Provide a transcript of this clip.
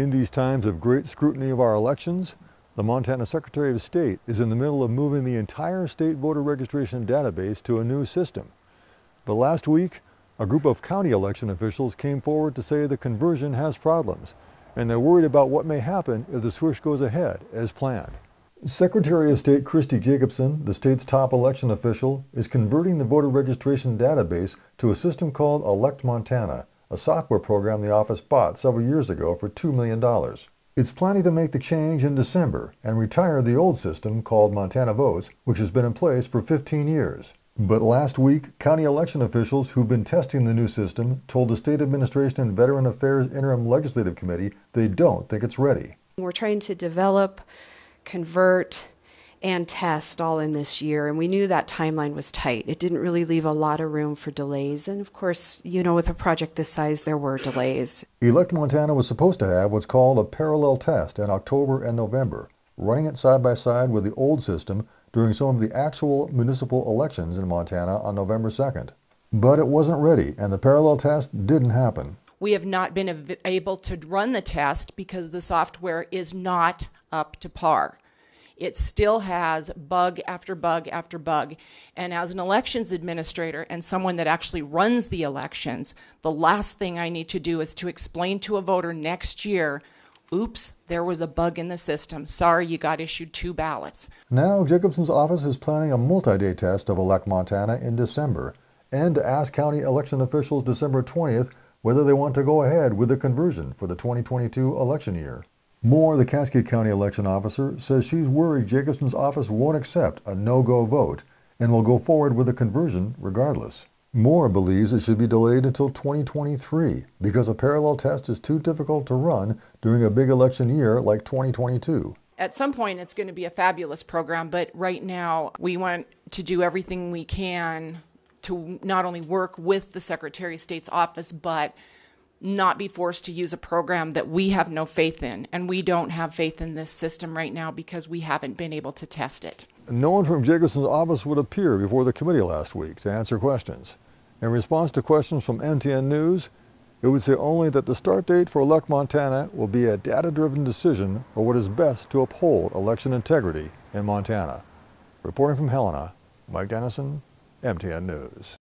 In these times of great scrutiny of our elections, the Montana Secretary of State is in the middle of moving the entire state voter registration database to a new system. But last week, a group of county election officials came forward to say the conversion has problems, and they're worried about what may happen if the switch goes ahead as planned. Secretary of State Christy Jacobson, the state's top election official, is converting the voter registration database to a system called Elect Montana, a software program the office bought several years ago for $2 million. It's planning to make the change in December and retire the old system called Montana Votes, which has been in place for 15 years. But last week, county election officials who've been testing the new system told the State Administration and Veteran Affairs Interim Legislative Committee they don't think it's ready. We're trying to develop, convert, and test all in this year, and we knew that timeline was tight. It didn't really leave a lot of room for delays, and of course, you know, with a project this size, there were delays. Elect Montana was supposed to have what's called a parallel test in October and November, running it side by side with the old system during some of the actual municipal elections in Montana on November 2nd. But it wasn't ready, and the parallel test didn't happen. We have not been able to run the test because the software is not up to par. It still has bug after bug after bug. And as an elections administrator and someone that actually runs the elections, the last thing I need to do is to explain to a voter next year, oops, there was a bug in the system. Sorry, you got issued 2 ballots. Now, Jacobson's office is planning a multi-day test of Elect Montana in December and to ask county election officials December 20th whether they want to go ahead with the conversion for the 2022 election year. Moore, the Cascade County election officer, says she's worried Jacobson's office won't accept a no-go vote and will go forward with the conversion regardless. Moore believes it should be delayed until 2023 because a parallel test is too difficult to run during a big election year like 2022. At some point, it's going to be a fabulous program, but right now we want to do everything we can to not only work with the Secretary of State's office, but not be forced to use a program that we have no faith in. And we don't have faith in this system right now because we haven't been able to test it. No one from Jacobson's office would appear before the committee last week to answer questions. In response to questions from MTN News, it would say only that the start date for Elect Montana will be a data-driven decision for what is best to uphold election integrity in Montana. Reporting from Helena, Mike Dennison, MTN News.